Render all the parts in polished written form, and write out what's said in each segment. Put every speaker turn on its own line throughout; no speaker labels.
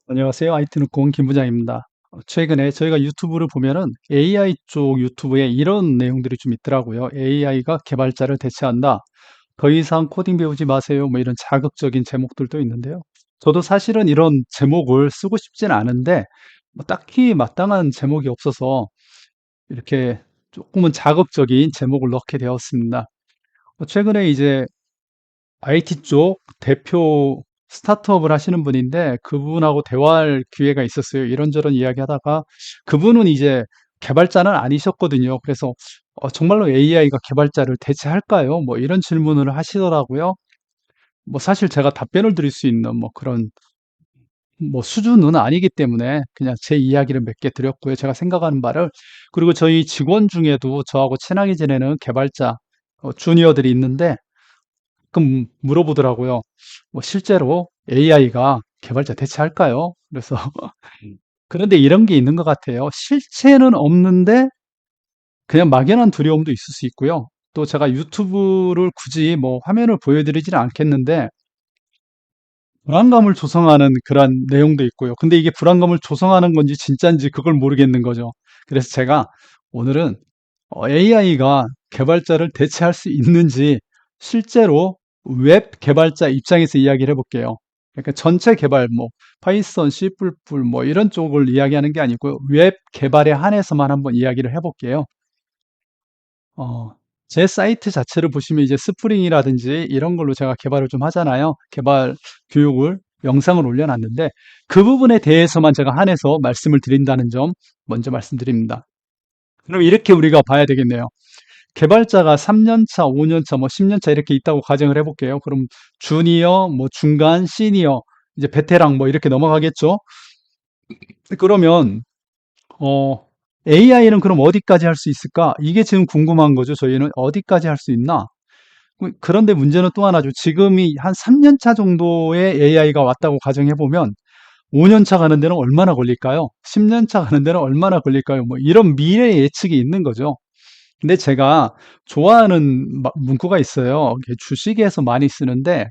안녕하세요. IT누공 김 부장입니다. 최근에 저희가 유튜브를 보면은 AI 쪽 유튜브에 이런 내용들이 좀 있더라고요. AI가 개발자를 대체한다. 더 이상 코딩 배우지 마세요. 뭐 이런 자극적인 제목들도 있는데요. 저도 사실은 이런 제목을 쓰고 싶진 않은데 뭐 딱히 마땅한 제목이 없어서 이렇게 조금은 자극적인 제목을 넣게 되었습니다. 최근에 이제 IT 쪽 대표 스타트업을 하시는 분인데 그분하고 대화할 기회가 있었어요. 이런저런 이야기하다가 그분은 이제 개발자는 아니셨거든요. 그래서 정말로 AI가 개발자를 대체할까요? 뭐 이런 질문을 하시더라고요. 뭐 사실 제가 답변을 드릴 수 있는 뭐 그런 뭐 수준은 아니기 때문에 그냥 제 이야기를 몇 개 드렸고요. 제가 생각하는 바를. 그리고 저희 직원 중에도 저하고 친하게 지내는 개발자 주니어들이 있는데 가끔 물어보더라고요. 뭐 실제로 AI가 개발자 대체할까요? 그래서 그런데 이런 게 있는 것 같아요. 실체는 없는데 그냥 막연한 두려움도 있을 수 있고요. 또 제가 유튜브를 굳이 뭐 화면을 보여드리지는 않겠는데 불안감을 조성하는 그런 내용도 있고요. 근데 이게 불안감을 조성하는 건지 진짜인지 그걸 모르겠는 거죠. 그래서 제가 오늘은 AI가 개발자를 대체할 수 있는지 실제로 웹 개발자 입장에서 이야기를 해볼게요. 그러니까 전체 개발, 뭐 파이썬, C++ 뭐 이런 쪽을 이야기하는 게 아니고요. 웹 개발에 한해서만 한번 이야기를 해볼게요. 어, 제 사이트 자체를 보시면 이제 스프링이라든지 이런 걸로 제가 개발을 좀 하잖아요. 개발 교육을 영상을 올려놨는데 그 부분에 대해서만 제가 한해서 말씀을 드린다는 점 먼저 말씀드립니다. 그럼 이렇게 우리가 봐야 되겠네요. 개발자가 3년 차, 5년 차, 뭐 10년 차 이렇게 있다고 가정을 해볼게요. 그럼 주니어, 뭐 중간, 시니어, 이제 베테랑 뭐 이렇게 넘어가겠죠. 그러면 AI는 그럼 어디까지 할 수 있을까? 이게 지금 궁금한 거죠. 저희는 어디까지 할 수 있나? 그런데 문제는 또 하나죠. 지금이 한 3년 차 정도의 AI가 왔다고 가정해 보면 5년 차 가는 데는 얼마나 걸릴까요? 10년 차 가는 데는 얼마나 걸릴까요? 뭐 이런 미래 예측이 있는 거죠. 근데 제가 좋아하는 문구가 있어요. 주식에서 많이 쓰는데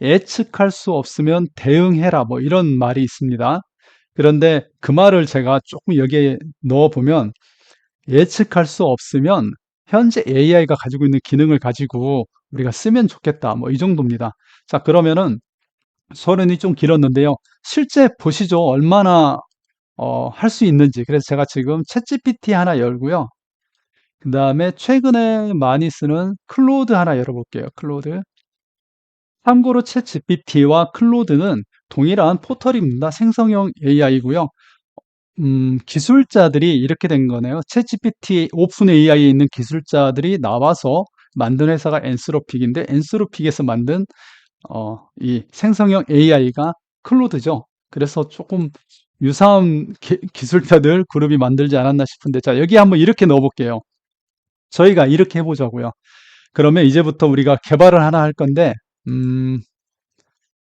예측할 수 없으면 대응해라. 뭐 이런 말이 있습니다. 그런데 그 말을 제가 조금 여기에 넣어 보면 예측할 수 없으면 현재 AI가 가지고 있는 기능을 가지고 우리가 쓰면 좋겠다. 뭐 이 정도입니다. 자, 그러면은 서론이 좀 길었는데요. 실제 보시죠. 얼마나 할 수 있는지. 그래서 제가 지금 챗GPT 하나 열고요. 그 다음에 최근에 많이 쓰는 클로드 하나 열어볼게요. 클로드. 참고로 챗 GPT와 클로드는 동일한 포털입니다. 생성형 AI고요. 기술자들이 이렇게 된 거네요. 챗 GPT, 오픈 AI에 있는 기술자들이 나와서 만든 회사가 엔스로픽인데 엔스로픽에서 만든 이 생성형 AI가 클로드죠. 그래서 조금 유사한 기술자들 그룹이 만들지 않았나 싶은데 자 여기 한번 이렇게 넣어볼게요. 저희가 이렇게 해보자고요. 그러면 이제부터 우리가 개발을 하나 할 건데,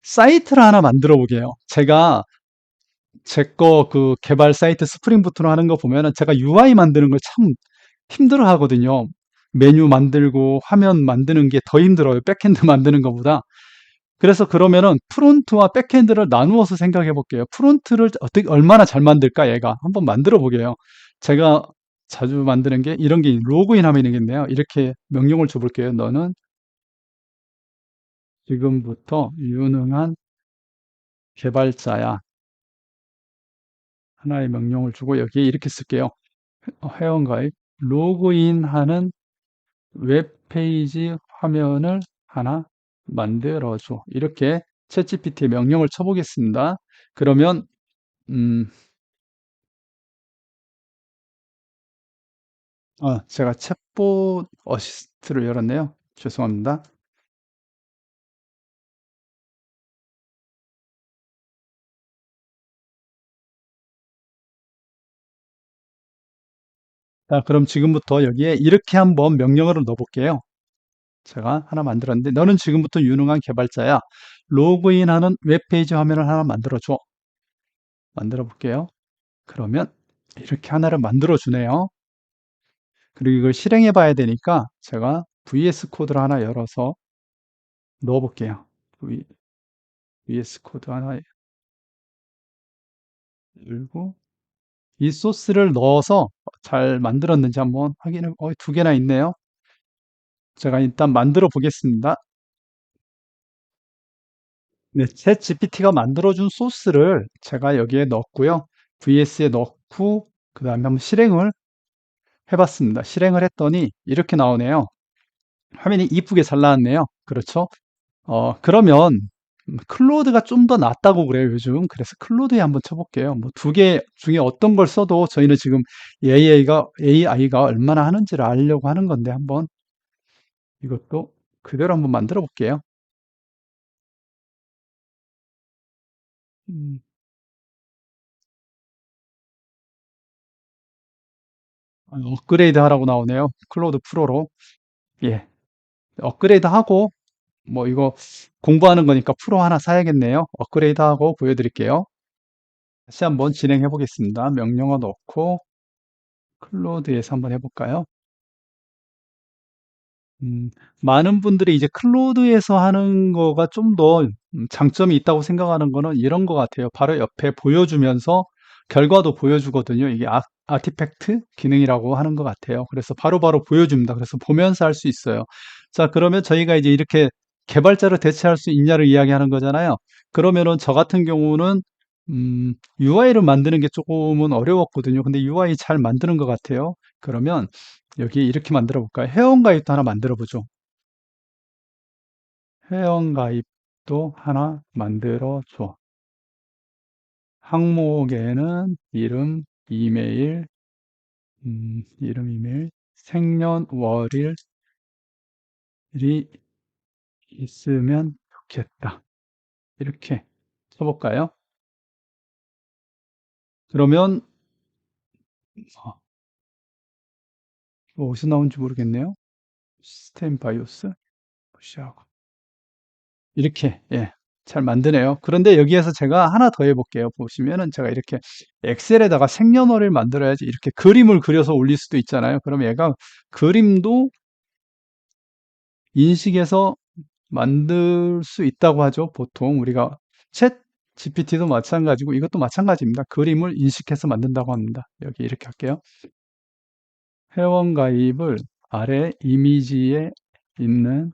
사이트를 하나 만들어 보게요. 제가 제 거 그 개발 사이트 스프링부트로 하는 거 보면은 제가 UI 만드는 걸 참 힘들어 하거든요. 메뉴 만들고 화면 만드는 게 더 힘들어요. 백엔드 만드는 것보다. 그래서 그러면은 프론트와 백엔드를 나누어서 생각해 볼게요. 프론트를 어떻게, 얼마나 잘 만들까, 얘가. 한번 만들어 보게요. 제가 자주 만드는 게 이런 게 로그인 하면 되겠네요. 이렇게 명령을 줘 볼게요. 너는 지금부터 유능한 개발자야. 하나의 명령을 주고 여기에 이렇게 쓸게요. 회원가입 로그인하는 웹페이지 화면을 하나 만들어줘. 이렇게 챗GPT 명령을 쳐보겠습니다. 그러면 제가 챗봇 어시스트를 열었네요. 죄송합니다. 자, 그럼 지금부터 여기에 이렇게 한번 명령어를 넣어볼게요. 제가 하나 만들었는데 너는 지금부터 유능한 개발자야. 로그인하는 웹페이지 화면을 하나 만들어줘. 만들어 볼게요. 그러면 이렇게 하나를 만들어 주네요. 그리고 이걸 실행해 봐야 되니까 제가 VS 코드를 하나 열어서 넣어 볼게요. VS 코드 하나 그리고 이 소스를 넣어서 잘 만들었는지 한번 확인해, 두 개나 있네요. 제가 일단 만들어 보겠습니다. 네, 챗 GPT가 만들어준 소스를 제가 여기에 넣었고요. VS에 넣고, 그 다음에 한번 실행을 해봤습니다. 실행을 했더니 이렇게 나오네요. 화면이 이쁘게 잘 나왔네요. 그렇죠? 그러면 클로드가 좀 더 낫다고 그래요, 요즘. 그래서 클로드에 한번 쳐볼게요. 뭐 두 개 중에 어떤 걸 써도 저희는 지금 AI가 얼마나 하는지를 알려고 하는 건데 한번 이것도 그대로 한번 만들어 볼게요. 음, 업그레이드 하라고 나오네요. 클로드 프로로. 예. 업그레이드 하고, 뭐 이거 공부하는 거니까 프로 하나 사야겠네요. 업그레이드 하고 보여드릴게요. 다시 한번 진행해 보겠습니다. 명령어 넣고 클로드에서 한번 해볼까요? 음, 많은 분들이 이제 클로드에서 하는 거가 좀 더 장점이 있다고 생각하는 거는 이런 것 같아요. 바로 옆에 보여주면서 결과도 보여주거든요. 이게 아티팩트 기능이라고 하는 것 같아요. 그래서 바로바로 보여줍니다. 그래서 보면서 할 수 있어요. 자, 그러면 저희가 이제 이렇게 개발자를 대체할 수 있냐를 이야기하는 거잖아요. 그러면은 저 같은 경우는 UI를 만드는 게 조금은 어려웠거든요. 근데 UI 잘 만드는 것 같아요. 그러면 여기 이렇게 만들어 볼까요? 회원가입도 하나 만들어 보죠. 회원가입도 하나 만들어 줘. 항목에는 이름, 이메일, 생년월일이 있으면 좋겠다. 이렇게 쳐볼까요? 그러면 어디서 나온지 모르겠네요. 시스템 바이오스 무시하고 이렇게 잘 만드네요. 그런데 여기에서 제가 하나 더 해볼게요. 보시면은 제가 이렇게 엑셀에다가 생년월일 만들어야지 이렇게 그림을 그려서 올릴 수도 있잖아요. 그럼 얘가 그림도 인식해서 만들 수 있다고 하죠. 보통 우리가 챗 GPT도 마찬가지고 이것도 마찬가지입니다. 그림을 인식해서 만든다고 합니다. 여기 이렇게 할게요. 회원 가입을 아래 이미지에 있는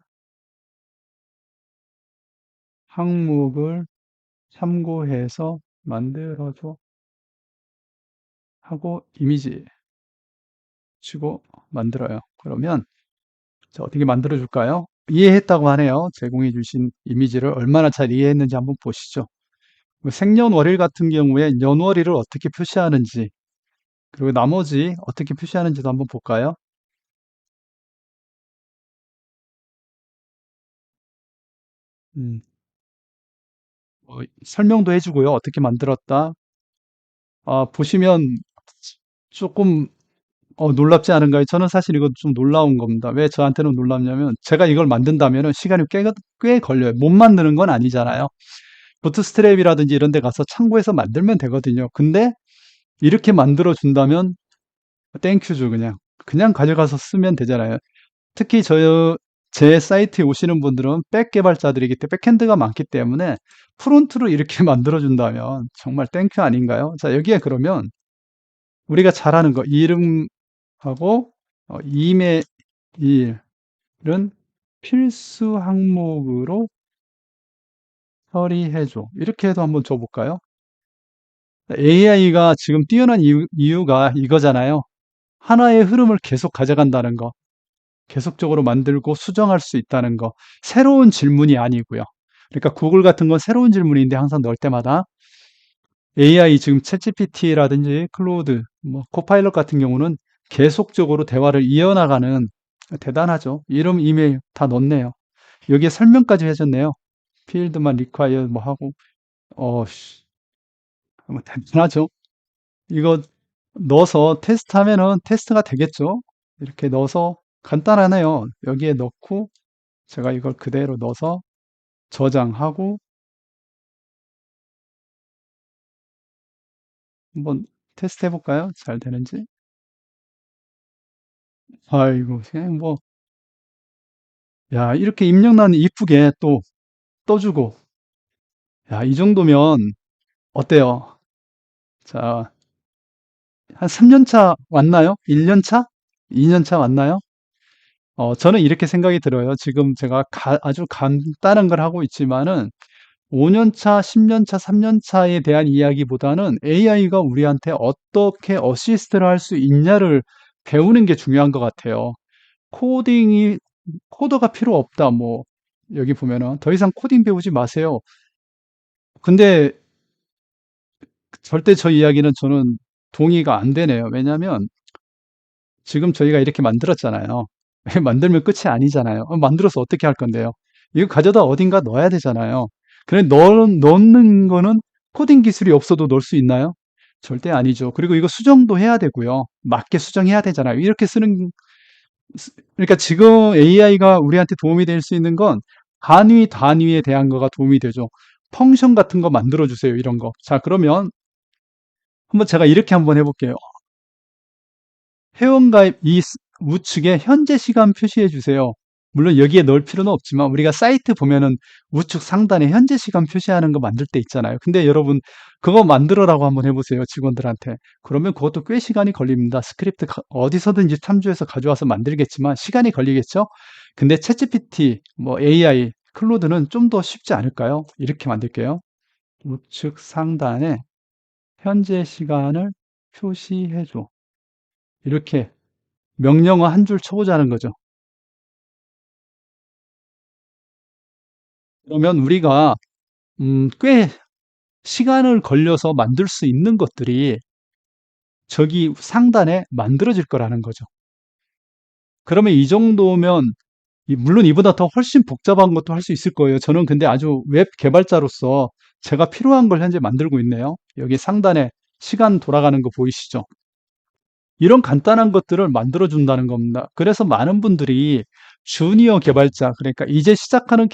항목을 참고해서 만들어줘 하고 이미지 치고 만들어요. 그러면 자, 어떻게 만들어 줄까요? 이해했다고 하네요. 제공해 주신 이미지를 얼마나 잘 이해했는지 한번 보시죠. 생년월일 같은 경우에 연월일을 어떻게 표시하는지 그리고 나머지 어떻게 표시하는지도 한번 볼까요? 음, 설명도 해주고요. 어떻게 만들었다. 보시면 조금 놀랍지 않은가요? 저는 사실 이거 좀 놀라운 겁니다. 왜 저한테는 놀랍냐면 제가 이걸 만든다면 시간이 꽤 걸려요. 못 만드는 건 아니잖아요. 부트스트랩이라든지 이런 데 가서 참고해서 만들면 되거든요. 근데 이렇게 만들어 준다면 땡큐죠, 그냥. 그냥 가져가서 쓰면 되잖아요. 특히 제 사이트에 오시는 분들은 백 개발자들이기 때문에 백핸드가 많기 때문에 프론트로 이렇게 만들어 준다면 정말 땡큐 아닌가요? 자, 여기에 그러면 우리가 잘하는 거 이름하고 이메일은 필수 항목으로 처리해줘. 이렇게 해도 한번 줘볼까요? AI가 지금 뛰어난 이유가 이거잖아요. 하나의 흐름을 계속 가져간다는 거, 계속적으로 만들고 수정할 수 있다는 거, 새로운 질문이 아니고요. 그러니까 구글 같은 건 새로운 질문인데 항상 넣을 때마다 AI 지금 챗GPT라든지 클로우드, 뭐 코파일럿 같은 경우는 계속적으로 대화를 이어나가는 대단하죠. 이름, 이메일 다 넣네요. 여기에 설명까지 해줬네요. 필드만 리콰이어 뭐 하고, 씨, 뭐 대단하죠. 이거 넣어서 테스트하면은 테스트가 되겠죠. 이렇게 넣어서 간단하네요. 여기에 넣고 제가 이걸 그대로 넣어서 저장하고 한번 테스트 해볼까요? 잘 되는지. 아이고, 그냥 뭐, 야, 이렇게 입력란 이쁘게 또 떠주고, 야, 이 정도면 어때요? 자, 한 3년 차 왔나요? 1년 차? 2년 차 왔나요? 저는 이렇게 생각이 들어요. 지금 제가 아주 간단한 걸 하고 있지만은 5년 차, 10년 차, 3년 차에 대한 이야기보다는 AI가 우리한테 어떻게 어시스트를 할 수 있냐를 배우는 게 중요한 것 같아요. 코딩이, 코더가 필요 없다. 뭐, 여기 보면은 더 이상 코딩 배우지 마세요. 근데 절대 저 이야기는 저는 동의가 안 되네요. 왜냐하면 지금 저희가 이렇게 만들었잖아요. 만들면 끝이 아니잖아요. 만들어서 어떻게 할 건데요? 이거 가져다 어딘가 넣어야 되잖아요. 그래, 넣는 거는 코딩 기술이 없어도 넣을 수 있나요? 절대 아니죠. 그리고 이거 수정도 해야 되고요. 맞게 수정해야 되잖아요. 이렇게 그러니까 지금 AI가 우리한테 도움이 될 수 있는 건 단위에 대한 거가 도움이 되죠. 펑션 같은 거 만들어 주세요. 이런 거. 자, 그러면 한번 제가 이렇게 한번 해볼게요. 회원가입 우측에 현재 시간 표시해 주세요. 물론 여기에 넣을 필요는 없지만 우리가 사이트 보면은 우측 상단에 현재 시간 표시하는 거 만들 때 있잖아요. 근데 여러분 그거 만들어라고 한번 해보세요. 직원들한테. 그러면 그것도 꽤 시간이 걸립니다. 스크립트 어디서든지 참조해서 가져와서 만들겠지만 시간이 걸리겠죠? 근데 챗GPT, 뭐 AI, 클로드는 좀 더 쉽지 않을까요? 이렇게 만들게요. 우측 상단에 현재 시간을 표시해줘. 이렇게 명령어 한 줄 쳐보자는 거죠. 그러면 우리가 꽤 시간을 걸려서 만들 수 있는 것들이 저기 상단에 만들어질 거라는 거죠. 그러면 이 정도면 물론 이보다 더 훨씬 복잡한 것도 할 수 있을 거예요. 저는 근데 아주 웹 개발자로서 제가 필요한 걸 현재 만들고 있네요. 여기 상단에 시간 돌아가는 거 보이시죠? 이런 간단한 것들을 만들어 준다는 겁니다. 그래서 많은 분들이 주니어 개발자, 그러니까 이제 시작하는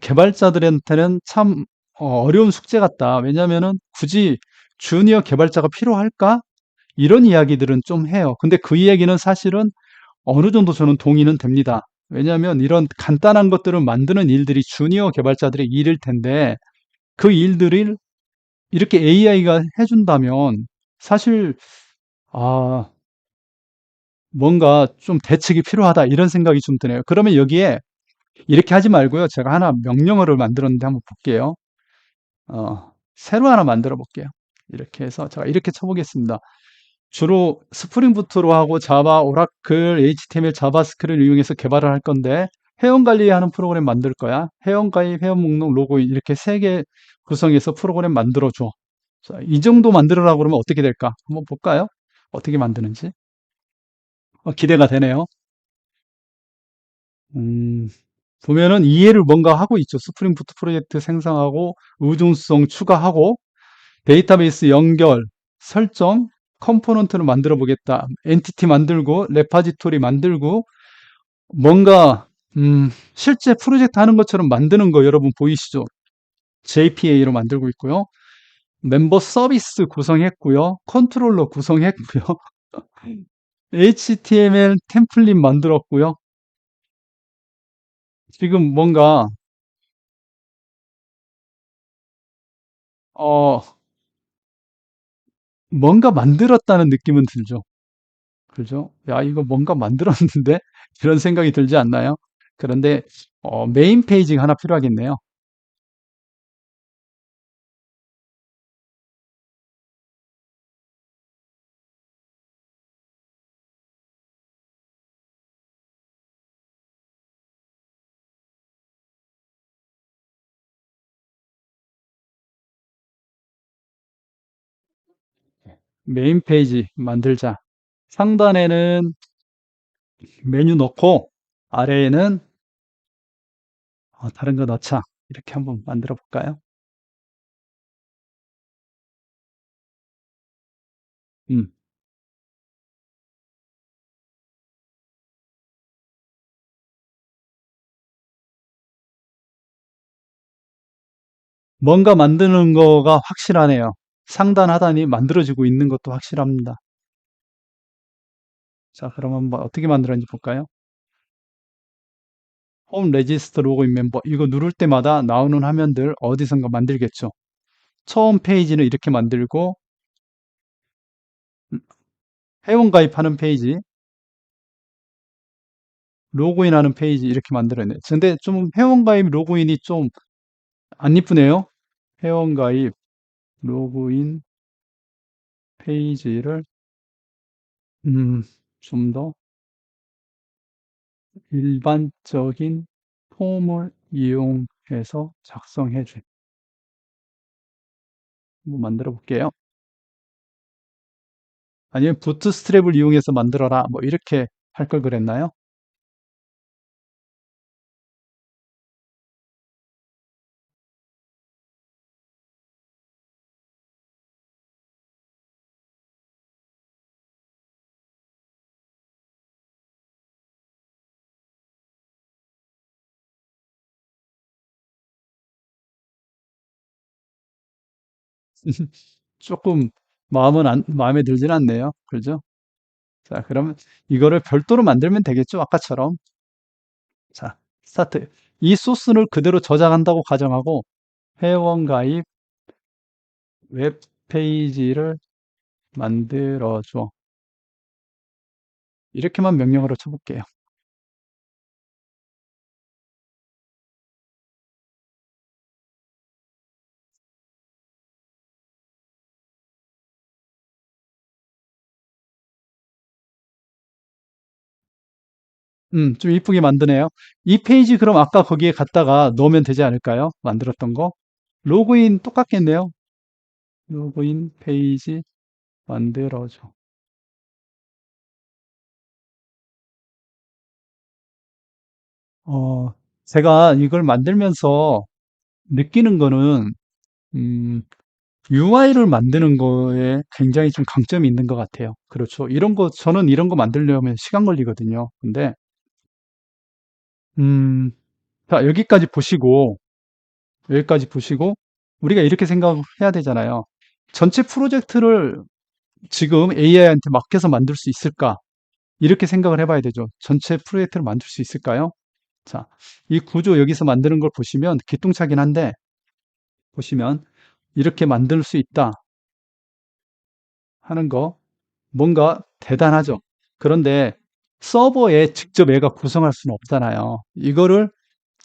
개발자들한테는 참 어려운 숙제 같다. 왜냐면은 굳이 주니어 개발자가 필요할까? 이런 이야기들은 좀 해요. 근데 그 이야기는 사실은 어느 정도 저는 동의는 됩니다. 왜냐하면 이런 간단한 것들을 만드는 일들이 주니어 개발자들의 일일 텐데 그 일들을 이렇게 AI가 해준다면 사실 아 뭔가 좀 대책이 필요하다 이런 생각이 좀 드네요. 그러면 여기에 이렇게 하지 말고요. 제가 하나 명령어를 만들었는데 한번 볼게요. 새로 하나 만들어 볼게요. 이렇게 해서 제가 이렇게 쳐보겠습니다. 주로 스프링 부트로 하고 자바, 오라클, HTML, 자바스크립트를 이용해서 개발을 할 건데 회원 관리하는 프로그램 만들 거야. 회원 가입, 회원 목록, 로그인 이렇게 세 개 구성해서 프로그램 만들어 줘. 자, 이 정도 만들으라고 그러면 어떻게 될까? 한번 볼까요? 어떻게 만드는지. 기대가 되네요. 음, 보면은 이해를 뭔가 하고 있죠. 스프링 부트 프로젝트 생성하고 의존성 추가하고 데이터베이스 연결, 설정, 컴포넌트를 만들어 보겠다. 엔티티 만들고, 레파지토리 만들고, 뭔가, 실제 프로젝트 하는 것처럼 만드는 거 여러분 보이시죠? JPA로 만들고 있고요. 멤버 서비스 구성했고요. 컨트롤러 구성했고요. HTML 템플릿 만들었고요. 지금 어, 뭔가 만들었다는 느낌은 들죠. 그죠? 야, 이거 뭔가 만들었는데? 이런 생각이 들지 않나요? 그런데, 메인 페이지가 하나 필요하겠네요. 메인 페이지 만들자. 상단에는 메뉴 넣고, 아래에는 다른 거 넣자. 이렇게 한번 만들어 볼까요? 음, 뭔가 만드는 거가 확실하네요. 상단 하단이 만들어지고 있는 것도 확실합니다. 자, 그럼 한번 어떻게 만들었는지 볼까요? 홈 레지스터 로그인 멤버. 이거 누를 때마다 나오는 화면들 어디선가 만들겠죠. 처음 페이지는 이렇게 만들고 회원가입하는 페이지, 로그인하는 페이지 이렇게 만들어내요. 근데 좀 회원가입 로그인이 좀 안 이쁘네요. 회원가입 로그인 페이지를 좀 더 일반적인 폼을 이용해서 작성해 줘. 한번 만들어 볼게요. 아니면 부트스트랩을 이용해서 만들어라. 뭐 이렇게 할 걸 그랬나요? 조금 마음에 들진 않네요. 그죠? 자, 그러면 이거를 별도로 만들면 되겠죠? 아까처럼. 자, 스타트. 이 소스를 그대로 저장한다고 가정하고 회원 가입 웹페이지를 만들어줘. 이렇게만 명령어로 쳐볼게요. 좀 이쁘게 만드네요. 이 페이지 그럼 아까 거기에 갖다가 넣으면 되지 않을까요? 만들었던 거. 로그인 똑같겠네요. 로그인 페이지 만들어줘. 어, 제가 이걸 만들면서 느끼는 거는, UI를 만드는 거에 굉장히 좀 강점이 있는 것 같아요. 그렇죠. 저는 이런 거 만들려면 시간 걸리거든요. 근데, 음, 자, 여기까지 보시고, 우리가 이렇게 생각해야 되잖아요. 전체 프로젝트를 지금 AI한테 맡겨서 만들 수 있을까? 이렇게 생각을 해봐야 되죠. 전체 프로젝트를 만들 수 있을까요? 자, 이 구조 여기서 만드는 걸 보시면 기똥차긴 한데, 보시면 이렇게 만들 수 있다 하는 거 뭔가 대단하죠. 그런데 서버에 직접 얘가 구성할 수는 없잖아요. 이거를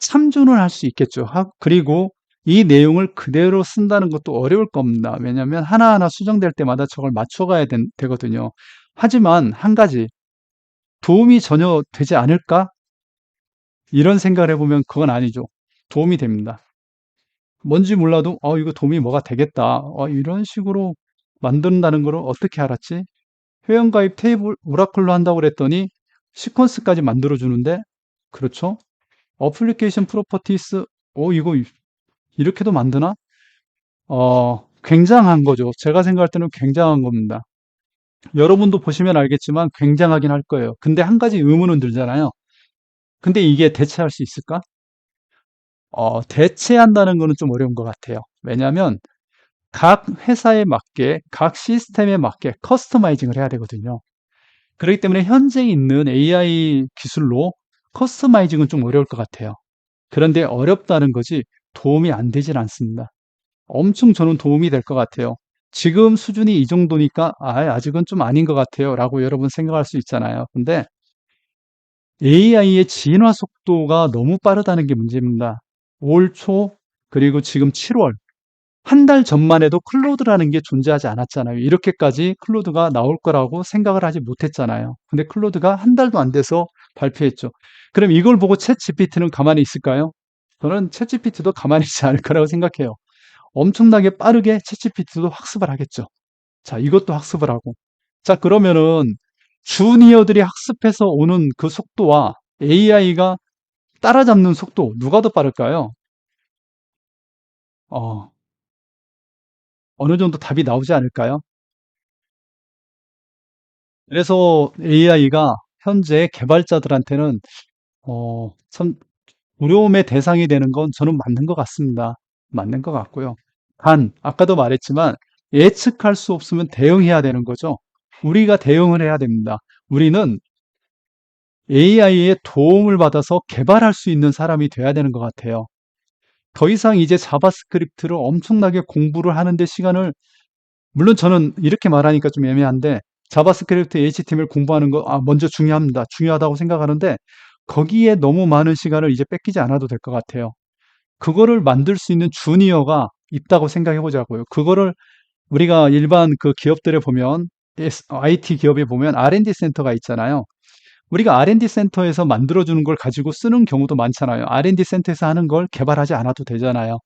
참조는 할 수 있겠죠. 그리고 이 내용을 그대로 쓴다는 것도 어려울 겁니다. 왜냐하면 하나하나 수정될 때마다 저걸 맞춰가야 되거든요. 하지만 한 가지 도움이 전혀 되지 않을까? 이런 생각을 해보면 그건 아니죠. 도움이 됩니다. 뭔지 몰라도 이거 도움이 뭐가 되겠다. 이런 식으로 만든다는 걸 어떻게 알았지? 회원가입 테이블 오라클로 한다고 그랬더니 시퀀스까지 만들어 주는데 그렇죠? 어플리케이션 프로퍼티스 이거 이렇게도 만드나? 굉장한 거죠. 제가 생각할 때는 굉장한 겁니다. 여러분도 보시면 알겠지만 굉장하긴 할 거예요. 근데 한 가지 의문은 들잖아요. 근데 이게 대체할 수 있을까? 대체한다는 거는 좀 어려운 것 같아요. 왜냐하면 각 회사에 맞게, 각 시스템에 맞게 커스터마이징을 해야 되거든요. 그렇기 때문에 현재 있는 AI 기술로 커스터마이징은 좀 어려울 것 같아요. 그런데 어렵다는 거지 도움이 안 되진 않습니다. 엄청 저는 도움이 될 것 같아요. 지금 수준이 이 정도니까 아직은 좀 아닌 것 같아요. 라고 여러분 생각할 수 있잖아요. 근데 AI의 진화 속도가 너무 빠르다는 게 문제입니다. 올 초, 그리고 지금 7월, 한 달 전만 해도 클로드라는 게 존재하지 않았잖아요. 이렇게까지 클로드가 나올 거라고 생각을 하지 못했잖아요. 근데 클로드가 한 달도 안 돼서 발표했죠. 그럼 이걸 보고 챗 GPT는 가만히 있을까요? 저는 챗 GPT도 가만히 있지 않을 거라고 생각해요. 엄청나게 빠르게 챗 GPT도 학습을 하겠죠. 자, 이것도 학습을 하고. 자, 그러면은 주니어들이 학습해서 오는 그 속도와 AI가 따라잡는 속도, 누가 더 빠를까요? 어, 어느 정도 답이 나오지 않을까요? 그래서 AI가 현재 개발자들한테는 참 두려움의 대상이 되는 건 저는 맞는 것 같습니다. 맞는 것 같고요. 아까도 말했지만 예측할 수 없으면 대응해야 되는 거죠. 우리가 대응을 해야 됩니다. 우리는 AI의 도움을 받아서 개발할 수 있는 사람이 돼야 되는 것 같아요. 더 이상 이제 자바스크립트를 엄청나게 공부를 하는데 시간을, 물론 저는 이렇게 말하니까 좀 애매한데 자바스크립트 HTML 공부하는 거 먼저 중요합니다. 중요하다고 생각하는데 거기에 너무 많은 시간을 이제 뺏기지 않아도 될 것 같아요. 그거를 만들 수 있는 주니어가 있다고 생각해 보자고요. 그거를 우리가 일반 그 기업들에 보면 IT 기업에 보면 R&D 센터가 있잖아요. 우리가 R&D 센터에서 만들어주는 걸 가지고 쓰는 경우도 많잖아요. R&D 센터에서 하는 걸 개발하지 않아도 되잖아요.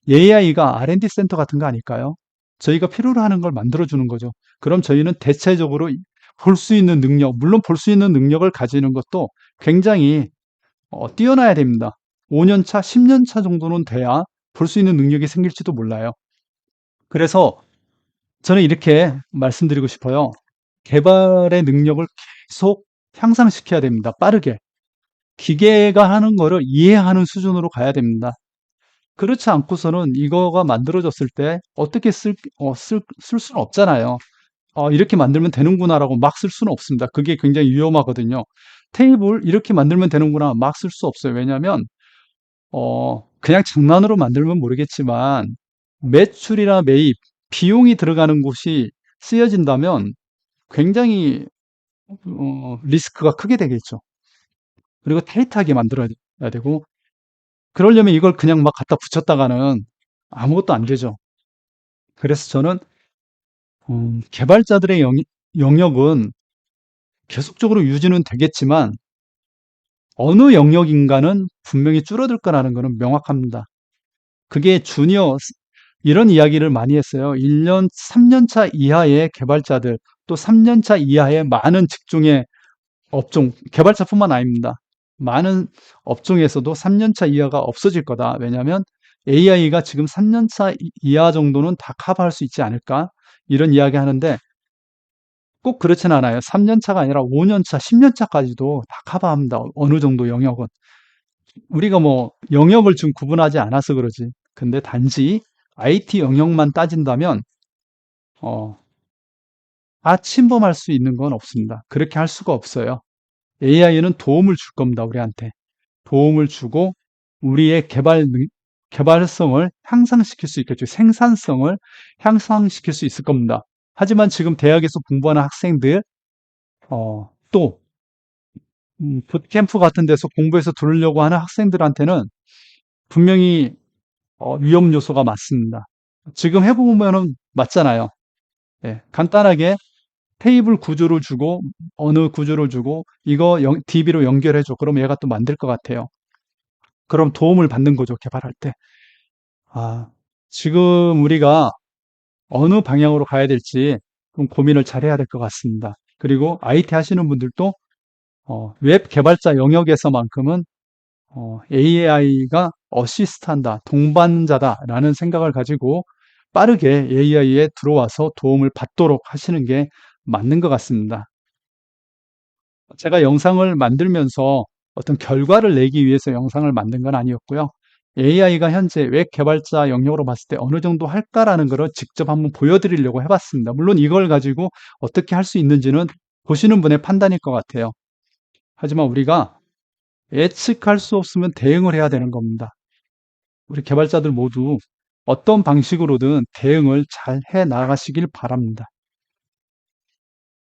AI가 R&D 센터 같은 거 아닐까요? 저희가 필요로 하는 걸 만들어주는 거죠. 그럼 저희는 대체적으로 볼 수 있는 능력, 물론 볼 수 있는 능력을 가지는 것도 굉장히 뛰어나야 됩니다. 5년 차, 10년 차 정도는 돼야 볼 수 있는 능력이 생길지도 몰라요. 그래서 저는 이렇게 말씀드리고 싶어요. 개발의 능력을 계속 향상시켜야 됩니다. 빠르게. 기계가 하는 거를 이해하는 수준으로 가야 됩니다. 그렇지 않고서는 이거가 만들어졌을 때 어떻게 쓸 수는 없잖아요. 이렇게 만들면 되는구나라고 막 쓸 수는 없습니다. 그게 굉장히 위험하거든요. 테이블 이렇게 만들면 되는구나 막 쓸 수 없어요. 왜냐하면 그냥 장난으로 만들면 모르겠지만 매출이나 매입, 비용이 들어가는 곳이 쓰여진다면 굉장히 리스크가 크게 되겠죠. 그리고 타이트하게 만들어야 되고 그러려면 이걸 그냥 막 갖다 붙였다가는 아무것도 안 되죠. 그래서 저는 개발자들의 영역은 계속적으로 유지는 되겠지만 어느 영역인가는 분명히 줄어들 거라는 것은 명확합니다. 그게 이런 이야기를 많이 했어요. 1년, 3년 차 이하의 개발자들, 또 3년 차 이하의 많은 직종의 업종, 개발자뿐만 아닙니다. 많은 업종에서도 3년 차 이하가 없어질 거다. 왜냐하면 AI가 지금 3년 차 이하 정도는 다 커버할 수 있지 않을까? 이런 이야기 하는데 꼭 그렇진 않아요. 3년 차가 아니라 5년 차, 10년 차까지도 다 커버합니다. 어느 정도 영역은. 우리가 뭐 영역을 좀 구분하지 않아서 그러지. 근데 단지 IT 영역만 따진다면 어, 다 침범할 수 있는 건 없습니다. 그렇게 할 수가 없어요. AI는 도움을 줄 겁니다. 우리한테. 도움을 주고 우리의 개발성을 향상시킬 수 있겠죠. 생산성을 향상시킬 수 있을 겁니다. 하지만 지금 대학에서 공부하는 학생들, 또 부트캠프 같은 데서 공부해서 들으려고 하는 학생들한테는 분명히 위험 요소가 많습니다. 지금 해보면은 맞잖아요. 예, 간단하게 테이블 구조를 주고 어느 구조를 주고 이거 DB로 연결해줘. 그럼 얘가 또 만들 것 같아요. 그럼 도움을 받는 거죠. 개발할 때. 아, 지금 우리가 어느 방향으로 가야 될지 좀 고민을 잘 해야 될 것 같습니다. 그리고 IT 하시는 분들도 웹 개발자 영역에서만큼은 AI가 어시스트한다, 동반자다라는 생각을 가지고 빠르게 AI에 들어와서 도움을 받도록 하시는 게 맞는 것 같습니다. 제가 영상을 만들면서 어떤 결과를 내기 위해서 영상을 만든 건 아니었고요. AI가 현재 웹 개발자 영역으로 봤을 때 어느 정도 할까라는 것을 직접 한번 보여드리려고 해봤습니다. 물론 이걸 가지고 어떻게 할 수 있는지는 보시는 분의 판단일 것 같아요. 하지만 우리가 예측할 수 없으면 대응을 해야 되는 겁니다. 우리 개발자들 모두 어떤 방식으로든 대응을 잘 해 나가시길 바랍니다.